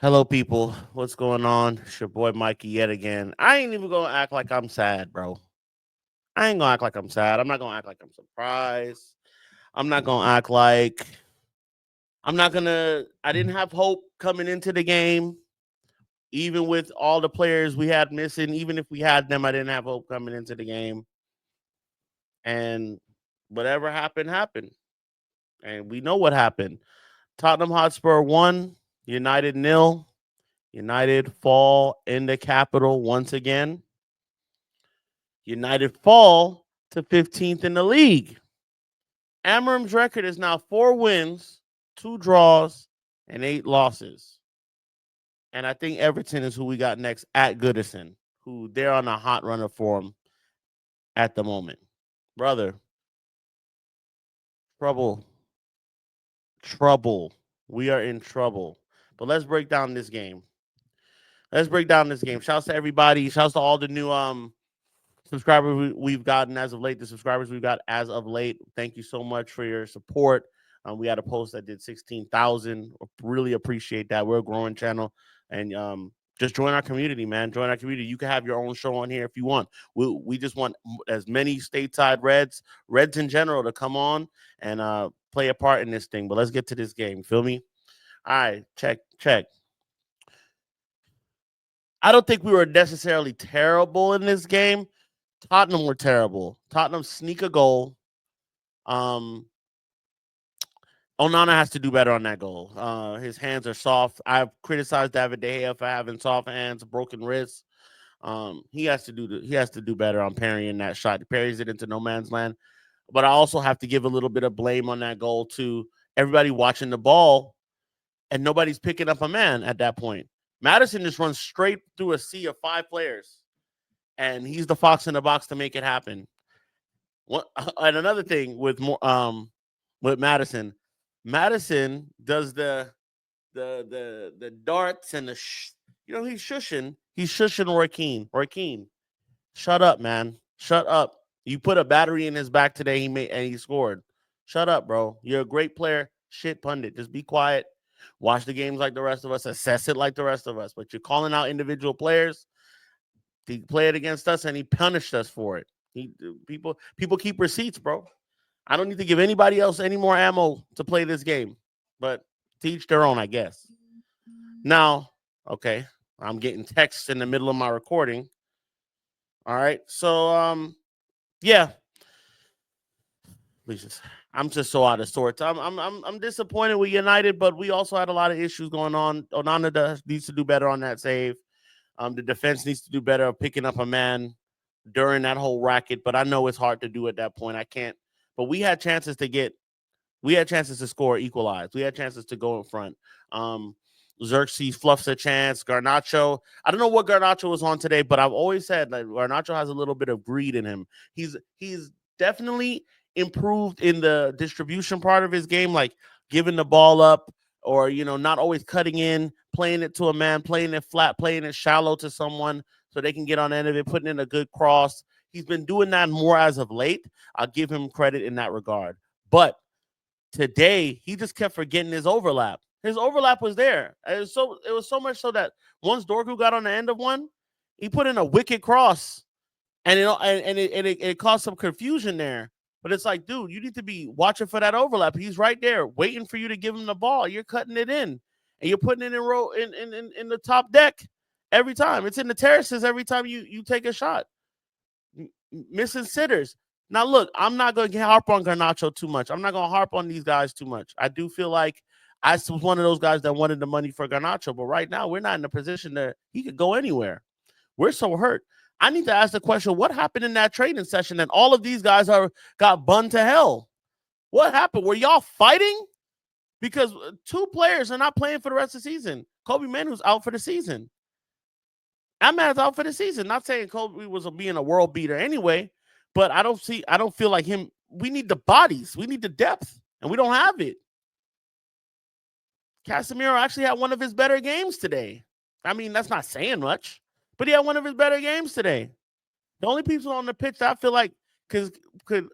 Hello, people. What's going on? It's your boy Mikey yet again. I ain't even gonna act like I'm sad, bro. I ain't gonna act like I'm sad. I'm not gonna act like I'm surprised. I'm not gonna act like I'm not gonna. I didn't have hope coming into the game, even with all the players we had missing. Even if we had them, I didn't have hope coming into the game. And whatever happened, happened. And we know what happened. Tottenham Hotspur won. United nil. United fall in the capital once again. United fall to 15th in the league. Amarim's record is now 4 wins, 2 draws, and 8 losses. And I think Everton is who we got next at Goodison, who they're on a hot run of form at the moment. Brother, trouble, trouble. We are in trouble. But let's break down this game. Let's break down this game. Shouts to everybody. Shouts to all the new subscribers we've gotten as of late, the subscribers we've got as of late. Thank you so much for your support. We had a post that did 16,000. Really appreciate that. We're a growing channel. And just join our community, man. Join our community. You can have your own show on here if you want. We just want as many stateside Reds in general, to come on and play a part in this thing. But let's get to this game. Feel me? All right, check. I don't think we were necessarily terrible in this game. Tottenham were terrible. Tottenham sneak a goal. Um, Onana has to do better on that goal. His hands are soft. I've criticized David De Gea for having soft hands, broken wrists. He has to do better on parrying that shot. He parries it into no man's land. But I also have to give a little bit of blame on that goal to everybody watching the ball, and nobody's picking up a man at that point. Madison just runs straight through a sea of 5 players, and he's the fox in the box to make it happen. What and another thing with Madison, Madison does the darts and he's shushing Roy Keane. Shut up, man. Shut up. You put a battery in his back today, he scored. Shut up, bro. You're a great player. Shit pundit. Just be quiet. Watch the games like the rest of us. Assess it like the rest of us. But you're calling out individual players. He played against us and he punished us for it. He people keep receipts, bro. I don't need to give anybody else any more ammo to play this game, but teach their own, I guess. Now, okay, I'm getting texts in the middle of my recording. All right, so yeah, Jesus, I'm just so out of sorts. I'm disappointed with United, but we also had a lot of issues going on. Onana needs to do better on that save. The defense needs to do better of picking up a man during that whole racket, but I know it's hard to do at that point. I can't. But we had chances to score, equalize. We had chances to go in front. Xerxes fluffs a chance. Garnacho, I don't know what Garnacho was on today, but I've always said that Garnacho has a little bit of greed in him. He's definitely improved in the distribution part of his game, like giving the ball up or not always cutting in, playing it to a man, playing it flat, playing it shallow to someone so they can get on the end of it, putting in a good cross. He's been doing that more as of late. I'll give him credit in that regard. But today, he just kept forgetting his overlap. His overlap was there. It was so much so that once Dorgu got on the end of one, he put in a wicked cross, and it caused some confusion there. But it's like, dude, you need to be watching for that overlap. He's right there, waiting for you to give him the ball. You're cutting it in, and you're putting it in row in the top deck every time. It's in the terraces every time you take a shot. Missing sitters. Now, look, I'm not going to harp on Garnacho too much. I'm not going to harp on these guys too much. I do feel like I was one of those guys that wanted the money for Garnacho, but right now we're not in a position that he could go anywhere. We're so hurt. I need to ask the question: what happened in that training session that all of these guys got bunned to hell? What happened? Were y'all fighting? Because 2 players are not playing for the rest of the season. Kobe Manu's out for the season. Ahmad's out for the season. Not saying Kobe was being a world beater anyway, but I don't feel like him. We need the bodies. We need the depth, and we don't have it. Casemiro actually had one of his better games today. I mean, that's not saying much, but he had one of his better games today. The only people on the pitch that I feel like could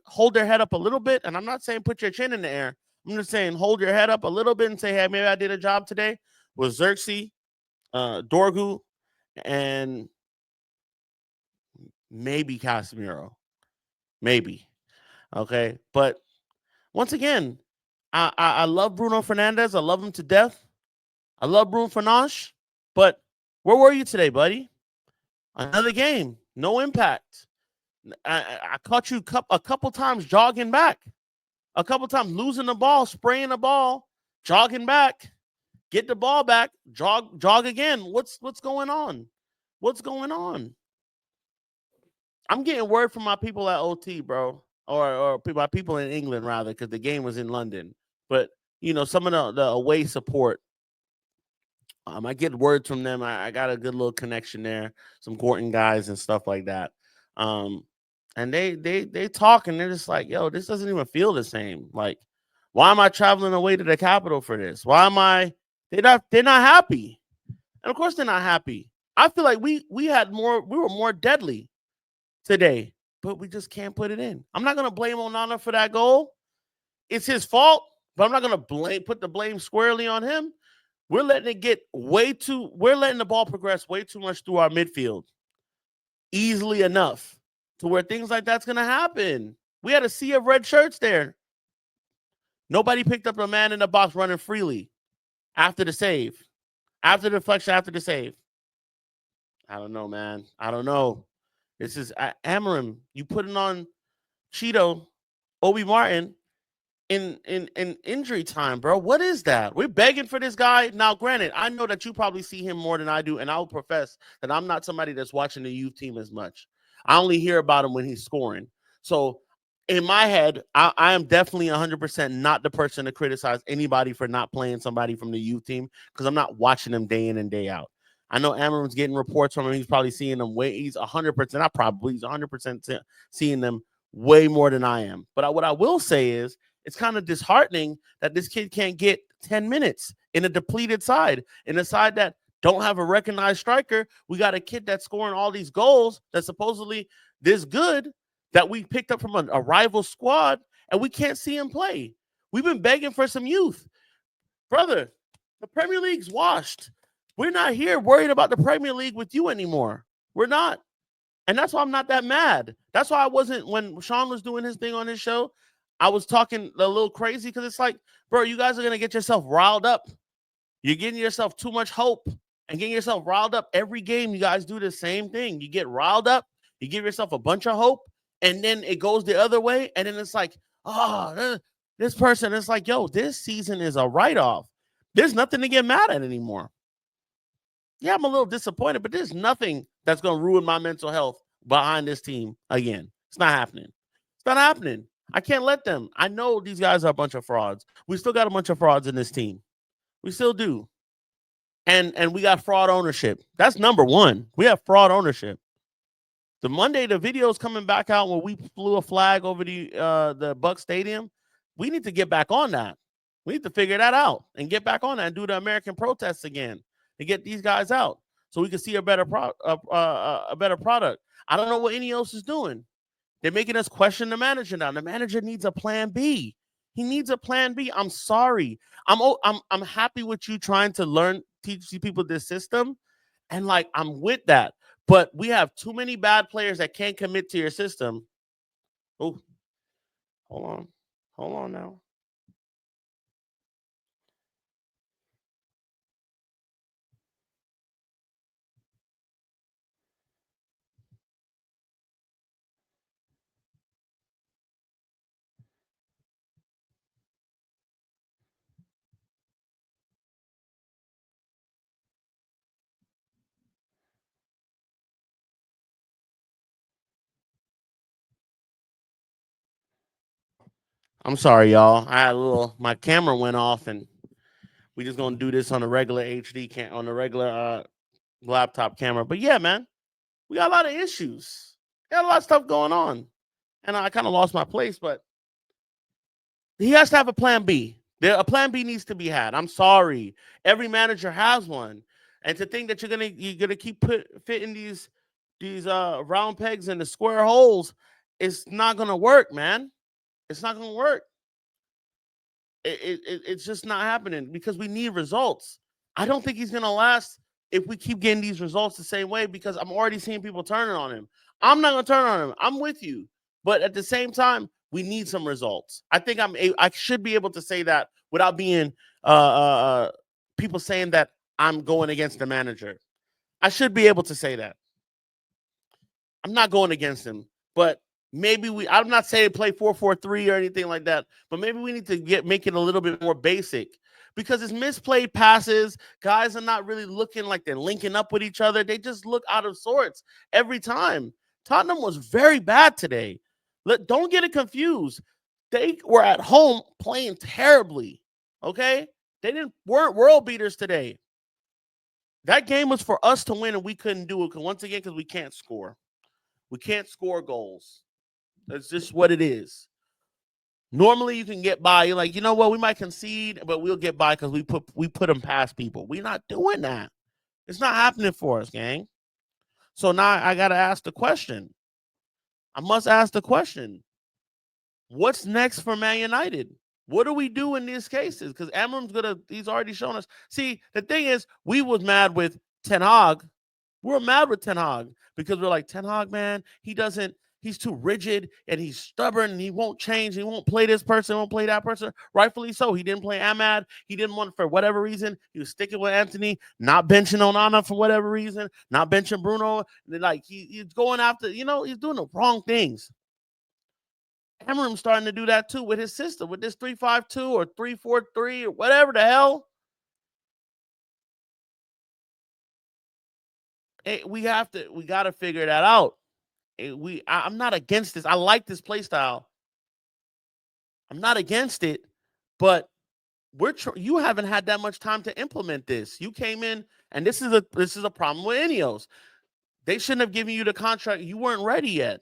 hold their head up a little bit, and I'm not saying put your chin in the air. I'm just saying hold your head up a little bit and say, hey, maybe I did a job today, was Xerxes Dorgu, and maybe Casemiro. Maybe. Okay. But once again, I love Bruno Fernandes. I love him to death. I love Bruno Fernandes. But where were you today, buddy? Another game. No impact. I caught you a couple times jogging back. A couple times losing the ball, spraying the ball, jogging back. Get the ball back, jog again. What's going on? What's going on? I'm getting word from my people at OT, bro, or my people in England rather, because the game was in London. But some of the away support, I get words from them. I got a good little connection there. Some Gorton guys and stuff like that. And they talk and they're just like, yo, this doesn't even feel the same. Like, why am I traveling away to the capital for this? Why am I? They're not happy. And of course they're not happy. I feel like we were more deadly today, but we just can't put it in. I'm not gonna blame Onana for that goal. It's his fault, but I'm not gonna put the blame squarely on him. We're letting the ball progress way too much through our midfield. Easily enough to where things like that's gonna happen. We had a sea of red shirts there. Nobody picked up a man in the box running freely after the save. After the deflection, after the save. I don't know, man. I don't know. This is Amarim. You putting on Cheeto, Obi Martin in injury time, bro. What is that? We're begging for this guy. Now, granted, I know that you probably see him more than I do, and I'll profess that I'm not somebody that's watching the youth team as much. I only hear about him when he's scoring. So in my head, I am definitely 100% not the person to criticize anybody for not playing somebody from the youth team because I'm not watching them day in and day out. I know Amarim's getting reports from him. He's probably seeing them he's 100%, he's 100% seeing them way more than I am. But what I will say is it's kind of disheartening that this kid can't get 10 minutes in a depleted side, in a side that don't have a recognized striker. We got a kid that's scoring all these goals that's supposedly this good that we picked up from a rival squad, and we can't see him play. We've been begging for some youth. Brother, the Premier League's washed. We're not here worried about the Premier League with you anymore. We're not. And that's why I'm not that mad. That's why I wasn't, when Sean was doing his thing on his show, I was talking a little crazy because it's like, bro, you guys are going to get yourself riled up. You're getting yourself too much hope and getting yourself riled up. Every game, you guys do the same thing. You get riled up. You give yourself a bunch of hope. And then it goes the other way. And then it's like, oh, this person, it's like, yo, this season is a write-off. There's nothing to get mad at anymore. Yeah, I'm a little disappointed, but there's nothing that's going to ruin my mental health behind this team again. It's not happening. It's not happening. I can't let them. I know these guys are a bunch of frauds. We still got a bunch of frauds in this team. We still do. And we got fraud ownership. That's number one. We have fraud ownership. The Monday, the video's coming back out when we flew a flag over the Buck Stadium. We need to get back on that. We need to figure that out and get back on that and do the American protests again to get these guys out so we can see a better product. I don't know what Ineos is doing. They're making us question the manager now. The manager needs a plan B. He needs a plan B. I'm sorry. I'm happy with you trying to teach people this system, and like I'm with that. But we have too many bad players that can't commit to your system. Oh, hold on now. I'm sorry, y'all. I had my camera went off, and we just gonna do this on a regular HD on a regular laptop camera. But yeah, man, we got a lot of issues. We got a lot of stuff going on, and I kind of lost my place. But he has to have a plan B. A plan B needs to be had. I'm sorry. Every manager has one, and to think that you're gonna keep fitting these round pegs in the square holes, it's not gonna work, man. It's not gonna work. It's just not happening because we need results. I don't think he's gonna last if we keep getting these results the same way, because I'm already seeing people turning on him. I'm not going to turn on him. I'm with you. But at the same time, we need some results. I think I should be able to say that without being people saying that I'm going against the manager. I should be able to say that. I'm not going against him, but maybe I'm not saying play 4-4-3 or anything like that, but maybe we need to make it a little bit more basic, because it's misplayed passes. Guys are not really looking like they're linking up with each other. They just look out of sorts every time. Tottenham was very bad today. Don't get it confused. They were at home playing terribly. Okay? Weren't world beaters today. That game was for us to win, and we couldn't do it once again because we can't score. We can't score goals. That's just what it is. Normally, you can get by. You're like, you know what? We might concede, but we'll get by because we put them past people. We're not doing that. It's not happening for us, gang. So now I got to ask the question. I must ask the question. What's next for Man United? What do we do in these cases? Because he's already shown us. See, the thing is, we was mad with Ten Hag. We were mad with Ten Hag because we're like, Ten Hag, man, he's too rigid and he's stubborn and he won't change. He won't play this person, won't play that person. Rightfully so. He didn't play Ahmad. He didn't want, for whatever reason, he was sticking with Anthony, not benching Onana for whatever reason, not benching Bruno. Like he's going after, he's doing the wrong things. Amorim's starting to do that too with his system, with this 3-5-2 or 3-4-3 or whatever the hell. We got to figure that out. I'm not against this. I like this play style. I'm not against it, but you haven't had that much time to implement this. You came in, and this is a problem with Ineos. They shouldn't have given you the contract. You weren't ready yet.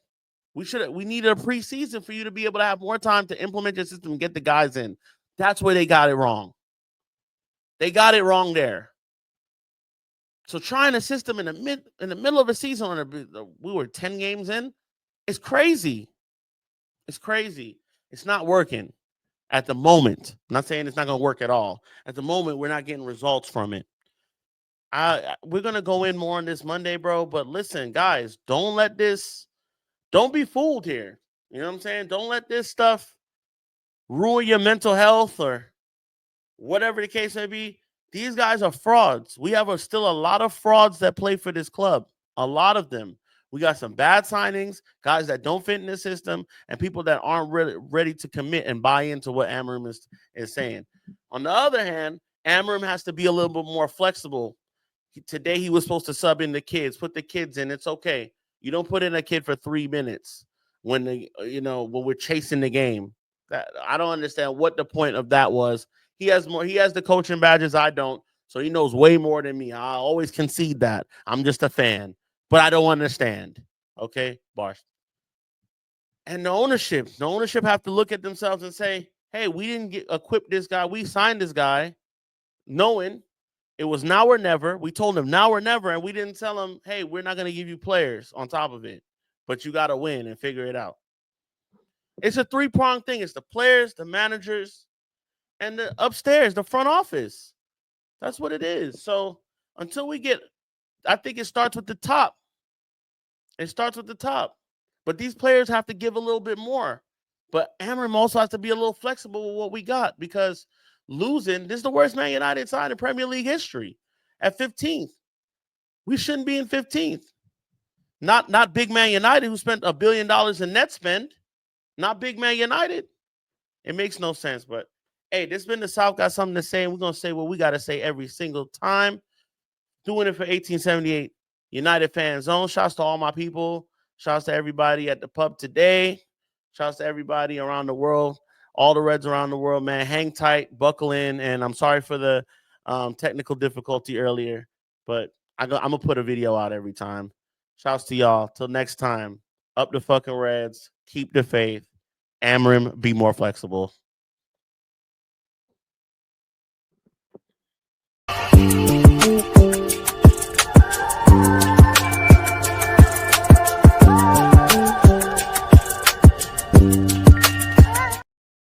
We needed a preseason for you to be able to have more time to implement your system and get the guys in. That's where they got it wrong. They got it wrong there. So trying a system in the middle of a season, we were 10 games in, it's crazy. It's crazy. It's not working at the moment. I'm not saying it's not going to work at all. At the moment, we're not getting results from it. We're going to go in more on this Monday, bro. But listen, guys, don't be fooled here. You know what I'm saying? Don't let this stuff ruin your mental health or whatever the case may be. These guys are frauds. We have still a lot of frauds that play for this club. A lot of them. We got some bad signings, guys that don't fit in the system, and people that aren't really ready to commit and buy into what Amorim is saying. On the other hand, Amorim has to be a little bit more flexible. Today he was supposed to sub in the kids, put the kids in. It's okay. You don't put in a kid for 3 minutes when we're chasing the game. I don't understand what the point of that was. He has the coaching badges. I don't. So he knows way more than me. I always concede that. I'm just a fan. But I don't understand. Okay, Barsh. And the ownership have to look at themselves and say, hey, we didn't equip this guy. We signed this guy knowing it was now or never. We told him now or never, and we didn't tell him, hey, we're not going to give you players on top of it. But you got to win and figure it out. It's a 3-pronged thing. It's the players, the managers, and the upstairs, the front office. That's what it is. So until I think it starts with the top. It starts with the top. But these players have to give a little bit more. But Amorim also has to be a little flexible with what we got, because losing, this is the worst Man United side in Premier League history at 15th. We shouldn't be in 15th. Not Big Man United, who spent $1 billion in net spend. Not Big Man United. It makes no sense. But, hey, this has been the South Got Something to Say, and we're going to say what we got to say every single time. Doing it for 1878 United Fan Zone. Shouts to all my people. Shouts to everybody at the pub today. Shouts to everybody around the world. All the Reds around the world, man. Hang tight, buckle in, and I'm sorry for the technical difficulty earlier, but I'm going to put a video out every time. Shouts to y'all. Till next time, up the fucking Reds. Keep the faith. Amorim, be more flexible.